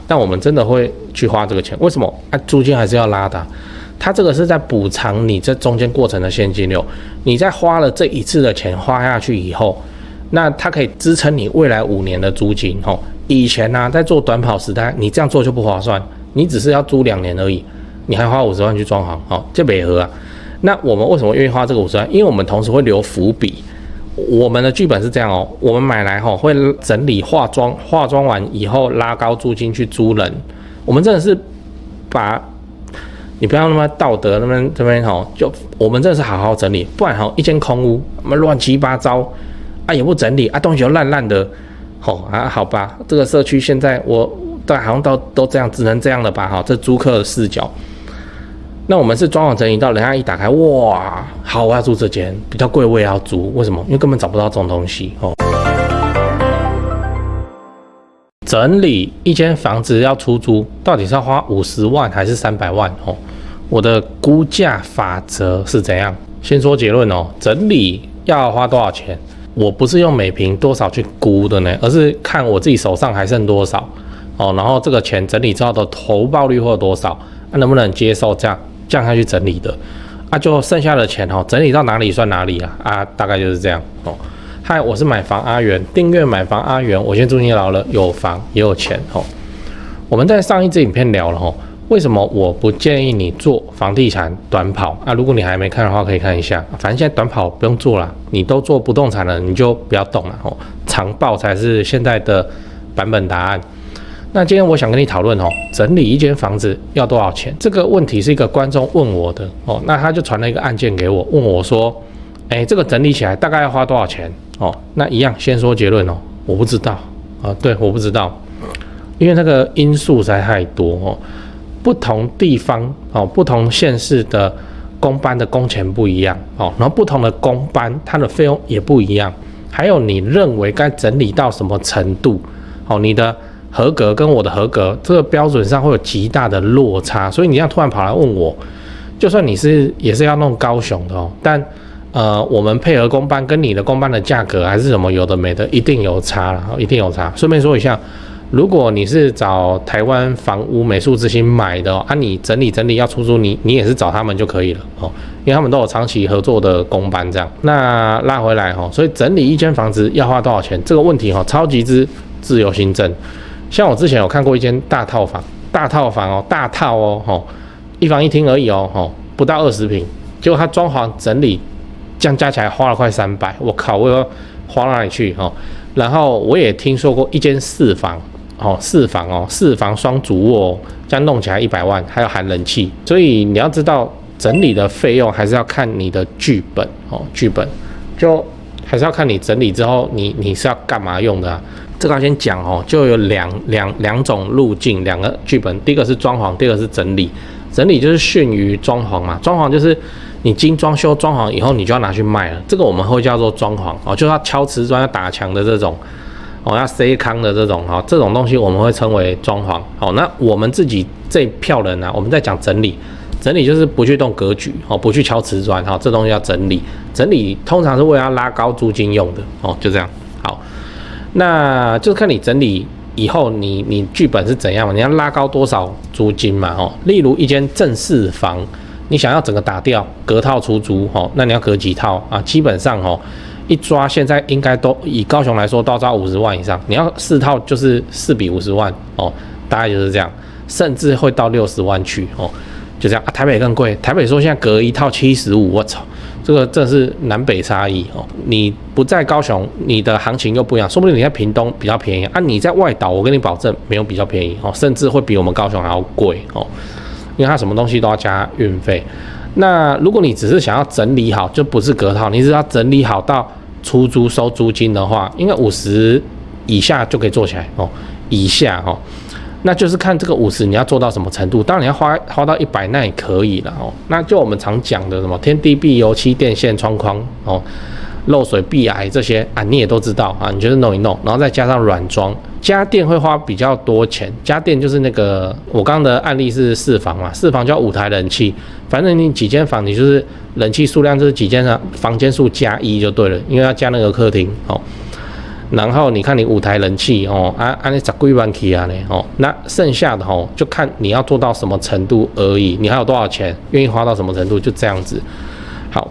但我们真的会去花这个钱，为什么？租金还是要拉的，它这个是在补偿你这中间过程的现金流。你在花了这一次的钱花下去以后，那它可以支撑你未来5年的租金。以前呢，在做短跑时代，你这样做就不划算，你只是要租2年而已，你还花50万去装潢，这没合啊。那我们为什么愿意花这个50万？因为我们同时会留伏笔。我们的剧本是这样我们买来会整理化妆完以后拉高租金去租人。我们真的是把，你不要那么道德那边就我们真的是好好整理，不然一间空屋，我们乱七八糟也不整理东西又烂烂的好吧，这个社区现在我好像都这样，只能这样了吧这租客的视角。那我们是装潢整理到人家一打开，哇，好，我要租这间，比较贵我也要租，为什么？因为根本找不到这种东西整理一间房子要出租，到底是要花50万还是300万我的估价法则是怎样？先说结论整理要花多少钱？我不是用每平多少去估的呢，而是看我自己手上还剩多少然后这个钱整理之后的投报率会有多少能不能接受这样下去整理的就剩下的钱整理到哪里算哪里大概就是这样嗨，我是买房阿元，订阅买房阿元，我先祝你老了有房也有钱我们在上一支影片聊了为什么我不建议你做房地产短跑如果你还没看的话可以看一下，反正现在短跑不用做了，你都做不动产了，你就不要动了长报才是现在的版本答案。那今天我想跟你讨论整理一间房子要多少钱？这个问题是一个观众问我的那他就传了一个案件给我，问我说这个整理起来大概要花多少钱那一样先说结论我不知道对，我不知道，因为那个因素实在太多不同地方不同县市的工班的工钱不一样然后不同的工班它的费用也不一样，还有你认为该整理到什么程度你的合格跟我的合格这个标准上会有极大的落差，所以你要突然跑来问我，就算你也是要弄高雄的但我们配合工班跟你的工班的价格还是什么有的没的，一定有差啦，一定有差。顺便说一下，如果你是找台湾房屋美术之星买的你整理要出租，你也是找他们就可以了因为他们都有长期合作的工班这样。那拉回来所以整理一间房子要花多少钱这个问题超级之自由行政。像我之前有看过一间大套房大套一房一厅而已不到20坪，结果他装潢整理这样加起来花了快300，我靠，我要花到哪里去然后我也听说过一间4房4房双主卧这样弄起来100万，还有含冷气。所以你要知道整理的费用还是要看你的剧本剧本就还是要看你整理之后你是要干嘛用的这个要先讲就有两种路径，2个剧本，第一个是装潢，第二个是整理。整理就是逊于装潢嘛，装潢就是你精装修装潢以后你就要拿去卖了，这个我们会叫做装潢就是要敲瓷砖要打墙的这种要塞康的这种这种东西我们会称为装潢那我们自己这一票人我们在讲整理就是不去动格局不去敲瓷砖这东西要整理通常是为了要拉高租金用的就这样。好，那就看你整理以后你剧本是怎样嘛？你要拉高多少租金嘛？例如一间正4房，你想要整个打掉隔套出租那你要隔几套基本上一抓现在应该都以高雄来说都要抓50万以上，你要4套就是4比50万大概就是这样，甚至会到60万去就这样台北更贵，台北说现在隔一套75，我操！这个真的是南北差异你不在高雄，你的行情又不一样，说不定你在屏东比较便宜你在外岛，我跟你保证没有比较便宜甚至会比我们高雄还要贵因为它什么东西都要加运费。那如果你只是想要整理好，就不是隔套，你只要整理好到出租收租金的话，应该50以下就可以做起来以下那就是看这个50你要做到什么程度，当然你要花到100那也可以了那就我们常讲的什么天地壁油漆电线窗框漏水壁癌这些你也都知道你就是弄一弄，然后再加上软装。家电会花比较多钱，家电就是那个我刚刚的案例是4房嘛，4房就要5台冷气，反正你几间房你就是冷气数量就是几间房间数加1就对了，因为要加那个客厅然后你看你5台人气哦，那10几万起啊呢哦，那剩下的哦就看你要做到什么程度而已，你还有多少钱，愿意花到什么程度，就这样子。好，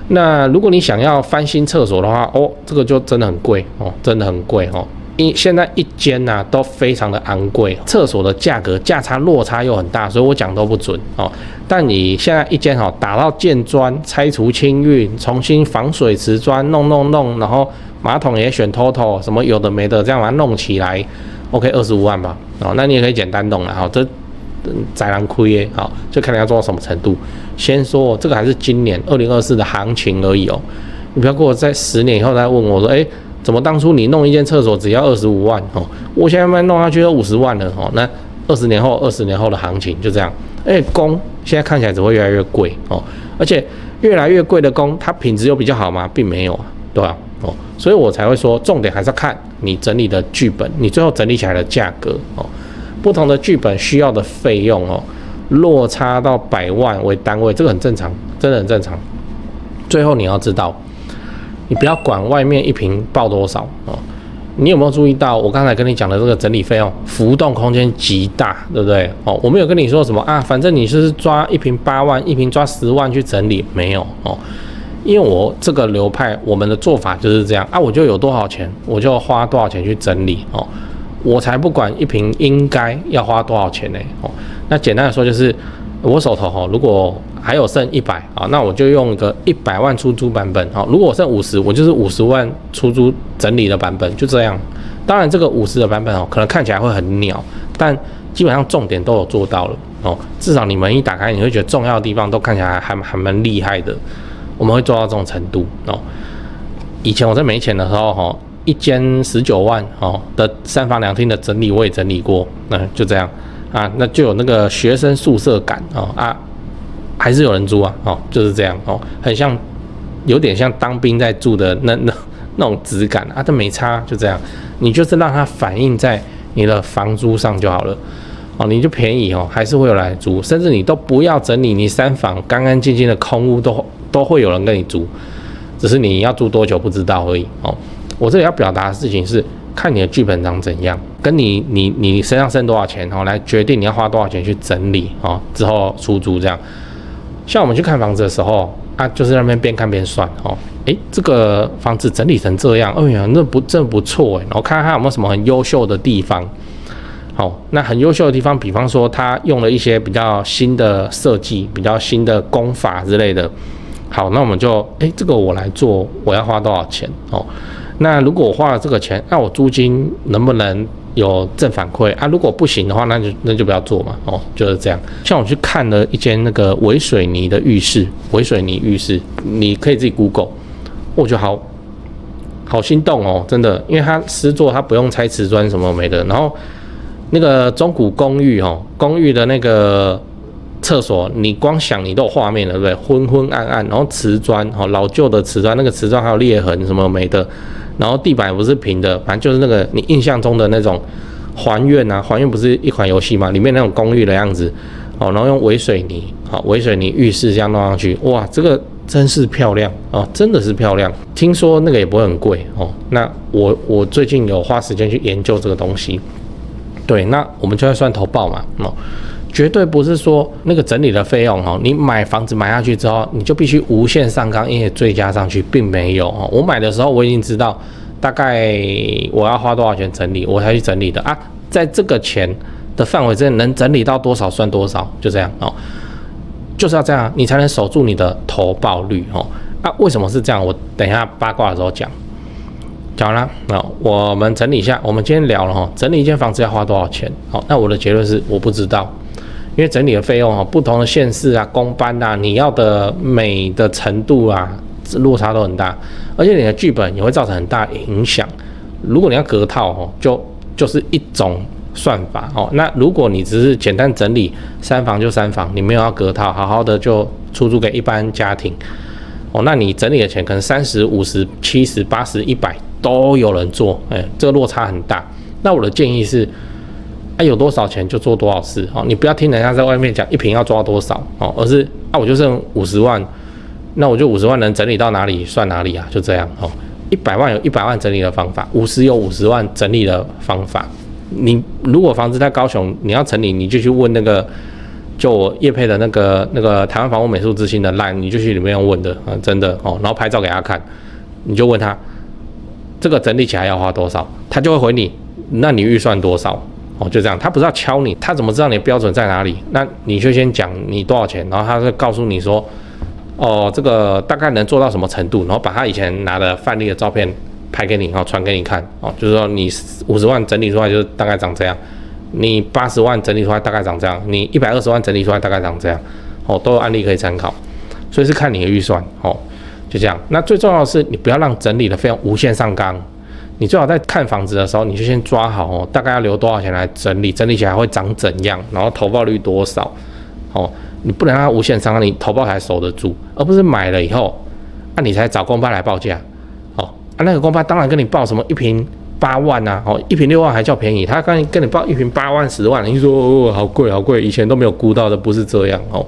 那如果你想要翻新厕所的话，哦，这个就真的很贵哦，真的很贵哦。现在一间啊都非常的昂贵，厕所的价格价差落差又很大，所以我讲都不准哦。但你现在一间哦打到建砖、拆除清运、重新防水瓷砖弄，然后马桶也选 TOTO 什么有的没的，这样把它弄起来 ，OK 25万吧哦，那你也可以简单弄了哈，这宰人亏耶，好，就看你要做到什么程度。先说这个还是今年2024的行情而已哦，你不要给我在10年以后再问我说，怎么当初你弄一间厕所只要25万哦，我现在慢慢弄下去都50万了哦，那20年后的行情就这样，工现在看起来只会越来越贵哦，而且越来越贵的工，它品质又比较好吗？并没有啊，对吧？哦，所以我才会说，重点还是要看你整理的剧本，你最后整理起来的价格哦，不同的剧本需要的费用哦，落差到100万为单位，这个很正常，真的很正常。最后你要知道。你不要管外面一瓶报多少哦，你有没有注意到我刚才跟你讲的这个整理费用浮动空间极大，对不对？哦，我没有跟你说什么啊，反正你是抓一瓶8万，一瓶抓10万去整理，没有哦，因为我这个流派，我们的做法就是这样啊，我就有多少钱，我就花多少钱去整理哦，我才不管一瓶应该要花多少钱呢哦。那简单的说就是，我手头哦，如果还有剩100啊，那我就用一个100万出租版本啊。如果我剩50，我就是50万出租整理的版本，就这样。当然，这个50的版本哦，可能看起来会很鸟，但基本上重点都有做到了哦。至少你门一打开，你会觉得重要的地方都看起来还蛮厉害的。我们会做到这种程度哦。以前我在没钱的时候哈，一间19万哦的3房2厅的整理我也整理过，就这样啊，那就有那个学生宿舍感哦啊。还是有人租啊，哦，就是这样哦，很像，有点像当兵在住的那种质感啊，这没差，就这样，你就是让它反映在你的房租上就好了，哦，你就便宜哦，还是会有人来租，甚至你都不要整理，你3房干干净净的空屋都会有人跟你租，只是你要租多久不知道而已哦。我这里要表达的事情是，看你的剧本长怎样，跟你身上剩多少钱哦，来决定你要花多少钱去整理哦，之后出租这样。像我们去看房子的时候啊，就是那边边看边算哦，这个房子整理成这样，呀，真不错然后看看它有没有什么很优秀的地方。好，那很优秀的地方，比方说它用了一些比较新的设计、比较新的工法之类的。好，那我们就这个我来做，我要花多少钱哦？那如果我花了这个钱，那我租金能不能有正反馈啊？如果不行的话，那就不要做嘛。哦，就是这样。像我去看了一间那个微水泥的浴室，微水泥浴室，你可以自己 Google， 我觉得好心动哦，真的，因为它施作它不用拆瓷砖什么没的，然后那个中古公寓哦，公寓的那个厕所，你光想你都有画面了，对不对？昏昏暗暗，然后瓷砖哦，老旧的瓷砖，那个瓷砖还有裂痕什么没的。然后地板不是平的，反正就是那个你印象中的那种还原啊，还原不是一款游戏嘛，里面那种公寓的样子哦，然后用微水泥，好，微水泥浴室这样弄上去，哇，这个真是漂亮哦，真的是漂亮。听说那个也不会很贵哦。那我最近有花时间去研究这个东西，对，那我们就要算投报嘛，哦。绝对不是说那个整理的费用你买房子买下去之后，你就必须无限上纲，因为追加上去，并没有我买的时候我已经知道大概我要花多少钱整理，我才去整理的啊。在这个钱的范围之内，能整理到多少算多少，就这样就是要这样，你才能守住你的投报率啊。为什么是这样？我等一下八卦的时候讲啦。我们整理一下，我们今天聊了整理一间房子要花多少钱。好，那我的结论是我不知道。因为整理的费用不同的县市啊、公班啊，你要的美的程度啊，落差都很大，而且你的剧本也会造成很大影响。如果你要隔套就是一种算法那如果你只是简单整理3房就3房，你没有要隔套，好好的就出租给一般家庭那你整理的钱可能30、50、70、80、100都有人做，这个落差很大。那我的建议是。有多少钱就做多少事你不要听人家在外面讲一坪要抓多少而是我就剩50万，那我就50万能整理到哪里算哪里啊，就这样100万有100万整理的方法，50有50万整理的方法。你如果房子在高雄，你要整理，你就去问那个，就我业配的那个台湾房屋美术之星的 LINE， 你就去里面问的，真的哦，然后拍照给他看，你就问他这个整理起来要花多少，他就会回你，那你预算多少？哦，就这样，他不是要敲你，他怎么知道你的标准在哪里？那你就先讲你多少钱，然后他就告诉你说，哦，这个大概能做到什么程度，然后把他以前拿的范例的照片拍给你，然后传给你看，哦，就是说你50万整理出来就是大概长这样，你80万整理出来大概长这样，你120万整理出来大概长这样，哦，都有案例可以参考，所以是看你的预算，哦，就这样。那最重要的是，你不要让整理的费用无限上纲。你最好在看房子的时候，你就先抓好哦，大概要留多少钱来整理，整理起来会长怎样，然后投报率多少，哦，你不能让它无限上纲，你投报才守得住，而不是买了以后，你才找公办来报价，哦，那个公办当然跟你报什么1坪8万啊，哦，1坪6万还叫便宜，他跟你报1坪8万10万，你说哦好贵好贵，以前都没有估到的，不是这样哦，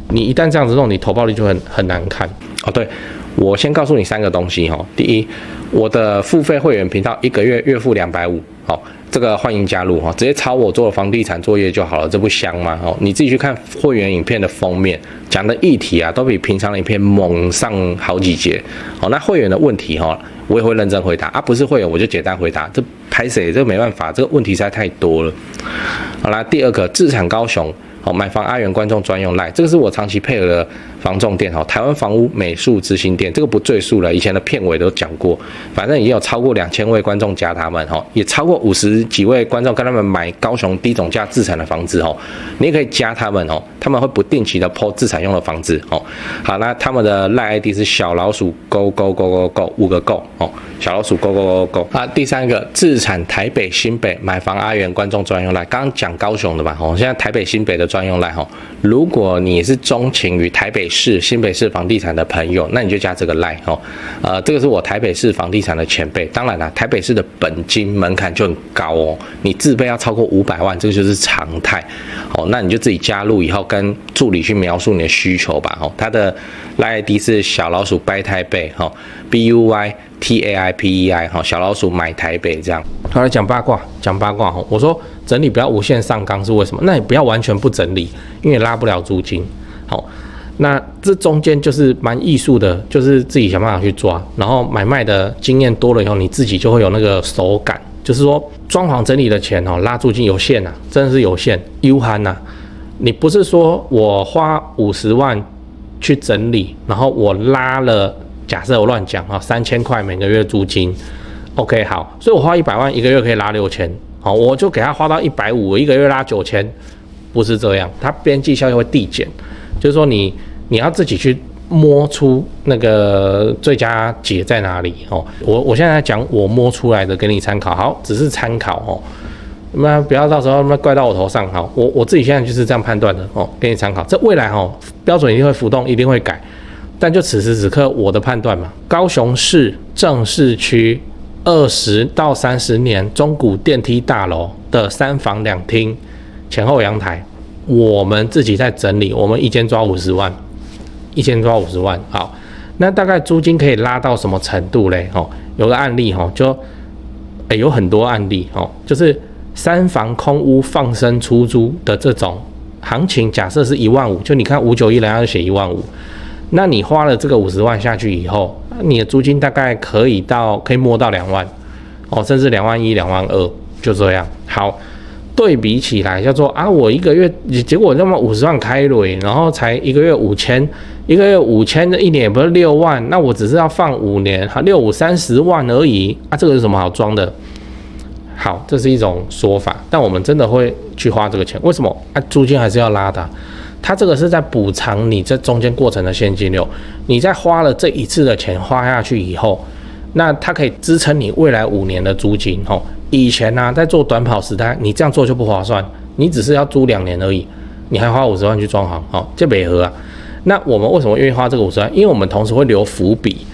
你一旦这样子弄，你投报率就很难看哦，对。我先告诉你3个东西哈。第一，我的付费会员频道1个月月付250，好，这个欢迎加入哈，直接抄我做的房地产作业就好了，这不香吗？哦，你自己去看会员影片的封面，讲的议题啊，都比平常的影片猛上好几节。好，那会员的问题哈，我也会认真回答啊，不是会员我就简单回答，这拍谁这没办法，这个问题实在太多了。好啦，第二个，自产高雄。好，买房阿元观众专用 LINE， 这个是我长期配合的房仲店，台湾房屋美术之星店，这个不赘述了，以前的片尾都讲过，反正已经有超过2000位观众加他们，也超过50几位观众跟他们买高雄低总价自产的房子，你也可以加他们，他们会不定期的 po 自产用的房子，好，那他们的 LINE ID 是小老鼠勾勾勾勾勾5个勾，小老鼠勾勾勾勾勾。第三个，自产台北新北买房阿元观众专用 LINE， 刚刚讲高雄的吧，现在台北新北的专用 LINE， 如果你是钟情于台北市、新北市房地产的朋友，那你就加这个 LINE，这个是我台北市房地产的前辈，当然啦，台北市的本金门槛就很高哦，你自备要超过500万，这个就是常态，那你就自己加入以后跟助理去描述你的需求吧，他的 LINE ID 是小老鼠掰台北BUYTAIPEI，小老鼠买台北这样。好，来讲八卦，我说整理不要无限上纲是为什么？那你不要完全不整理，因为拉不了租金。好，那这中间就是蛮艺术的，就是自己想办法去抓，然后买卖的经验多了以后，你自己就会有那个手感。就是说，装潢整理的钱拉租金有限啊，真的是有限。U 涵呐，你不是说我花50万去整理，然后我拉了，假设我乱讲3000块每个月租金。OK， 好，所以我花100万1个月可以拉6000，好，我就给他花到150，我1个月拉9000，不是这样，它边际效益会递减，就是说你要自己去摸出那个最佳解在哪里哦。我现在讲我摸出来的给你参考，好，只是参考哦，那不要到时候怪到我头上，好，我自己现在就是这样判断的哦，给你参考，这未来标准一定会浮动，一定会改，但就此时此刻我的判断嘛，高雄市正市区20到30年中古电梯大楼的3房2厅前后阳台，我们自己在整理，我们一间抓50万，好，那大概租金可以拉到什么程度嘞？有个案例就有很多案例就是3房空屋放生出租的这种行情，假设是15000，就你看591人家就写15000。那你花了这个50万下去以后，你的租金大概可以摸到2万，甚至2万1、2万2，就这样。好，对比起来叫做我1个月，结果那么50万开蕊，然后才1个月5000，1个月5000，这1年也不是6万，那我只是要放5年，6、5、30万而已这个有什么好装的？好，这是一种说法，但我们真的会去花这个钱，为什么？租金还是要拉的。它这个是在补偿你这中间过程的现金流，你在花了这一次的钱花下去以后，那它可以支撑你未来5年的租金。以前在做短跑时代，你这样做就不划算，你只是要租2年而已，你还花50万去装潢，这没合啊。那我们为什么愿意花这个50万？因为我们同时会留伏笔。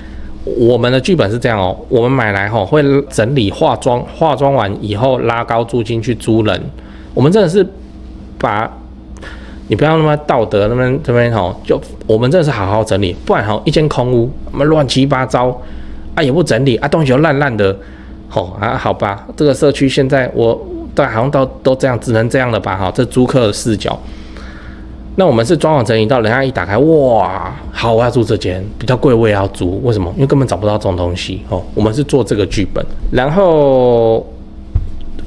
我们的剧本是这样我们买来会整理化妆完以后拉高租金去租人，我们真的是把。你不要那么道德那边就我们真的是好好整理，不然一间空屋乱七八糟啊，也不整理啊，东西又烂烂的，好吧，这个社区现在好像都这样，只能这样了吧，这租客的视角。那我们是装潢整理到人家一打开，哇，好，我要住这间，比较贵我也要租，为什么？因为根本找不到这种东西我们是做这个剧本，然后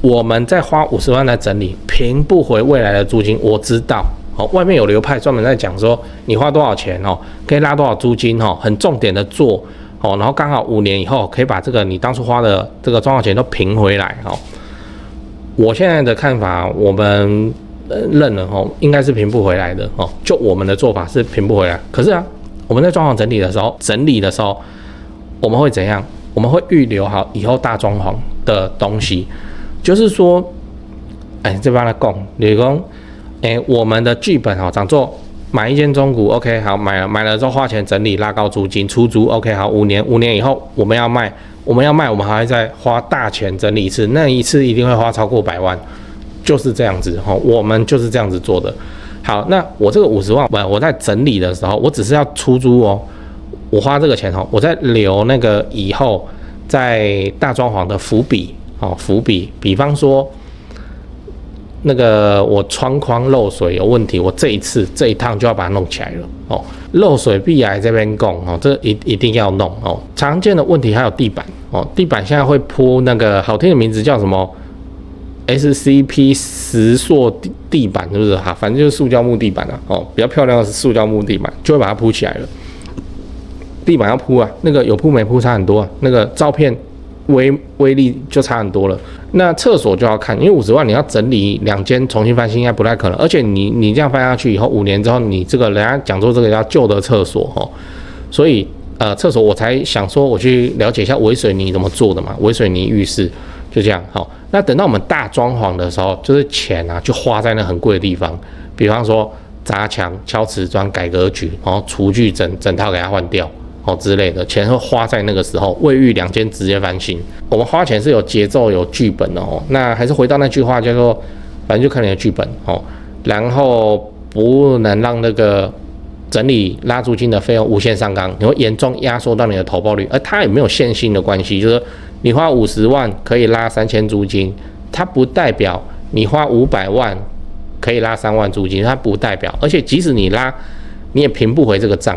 我们再花50万来整理，平不回未来的租金，我知道。外面有流派专门在讲说，你花多少钱可以拉多少租金很重点的做然后刚好5年以后可以把这个你当初花的这个装潢钱都平回来我现在的看法，我们认了应该是平不回来的就我们的做法是平不回来。可是我们在装潢整理的时候，我们会怎样？我们会预留好以后大装潢的东西，就是说，这边来讲，比如说。我们的剧本讲做买一间中古 ，OK 好，买了之后花钱整理拉高租金出租 ，OK 好，5年以后我们要卖，我们还会再花大钱整理一次，那一次一定会花超过100万，就是这样子我们就是这样子做的。好，那我这个50万，我在整理的时候，我只是要出租我花这个钱我在留那个以后在大装潢的伏笔比方说。那个我窗框漏水有问题，我这一趟就要把它弄起来了漏水必来这边供这一定要弄常见的问题还有地板地板现在会铺那个好听的名字叫什么 SCP 石塑地板，是不是反正就是塑胶木地板比较漂亮的是塑胶木地板，就会把它铺起来了。地板要铺那个有铺没铺差很多那个照片。威力就差很多了。那厕所就要看，因为50万你要整理2间重新翻新应该不太可能，而且你这样翻下去以后，5年之后你这个人家讲说这个叫旧的厕所所以厕所我才想说我去了解一下微水泥怎么做的嘛，微水泥浴室就这样那等到我们大装潢的时候，就是钱就花在那很贵的地方，比方说砸墙、敲瓷砖、改格局，然后厨具整套给它换掉。之类的钱会花在那个时候，卫浴2间直接翻新。我们花钱是有节奏、有剧本的那还是回到那句话，叫做反正就看你的剧本然后不能让那个整理拉租金的费用无限上纲，你会严重压缩到你的投报率。而它也没有线性的关系，就是你花50万可以拉3000租金，它不代表你花500万可以拉3万租金，它不代表。而且即使你拉，你也平不回这个账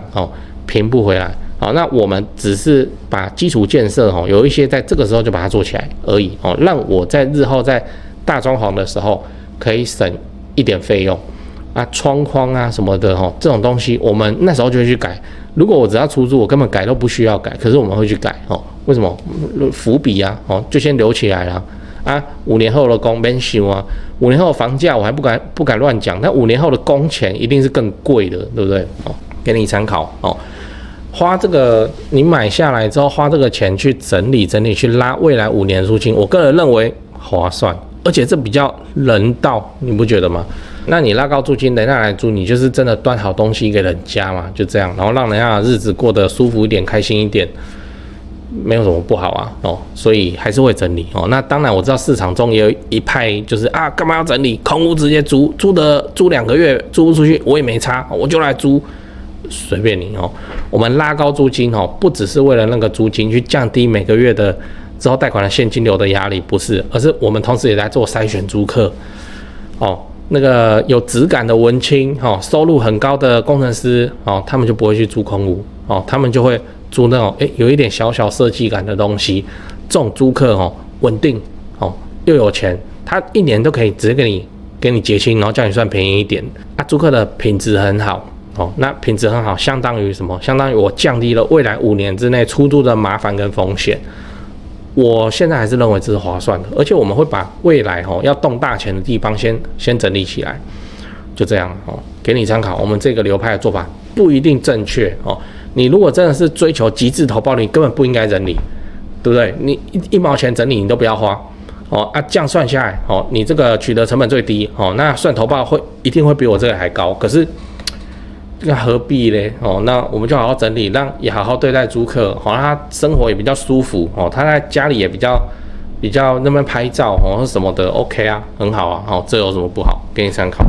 平不回来。好，那我们只是把基础建设有一些在这个时候就把它做起来而已让我在日后在大装潢的时候可以省一点费用窗框什么的这种东西我们那时候就会去改。如果我只要出租，我根本改都不需要改，可是我们会去改为什么？伏笔就先留起来了5年后的工免想5年后的房价我还不敢乱讲，那5年后的工钱一定是更贵的，对不对给你参考花这个你买下来之后，花这个钱去整理，去拉未来5年的租金，我个人认为划算，而且这比较人道，你不觉得吗？那你拉高租金，人家来租，你就是真的端好东西给人家嘛，就这样，然后让人家的日子过得舒服一点、开心一点，没有什么不好所以还是会整理那当然我知道市场中也有一派就是干嘛要整理，空屋直接租2个月租不出去，我也没差，我就来租。随便你我们拉高租金不只是为了那个租金去降低每个月的之后贷款的现金流的压力，不是，而是我们同时也在做筛选租客那个有质感的文青收入很高的工程师他们就不会去租空屋他们就会租那种有一点小小设计感的东西，这种租客稳定又有钱，他1年都可以直接给你结清，然后叫你算便宜一点租客的品质很好那品质很好，相当于什么？相当于我降低了未来5年之内出租的麻烦跟风险。我现在还是认为这是划算的，而且我们会把未来要动大钱的地方先整理起来，就这样给你参考。我们这个流派的做法不一定正确你如果真的是追求极致投报率，你根本不应该整理，对不对？你一毛钱整理你都不要花这样算下来你这个取得成本最低那算投报一定会比我这个还高，可是。那何必嘞？那我们就好好整理，也好好对待租客，让他生活也比较舒服他在家里也比较那边拍照什么的 ，OK 很好这有什么不好？给你参考。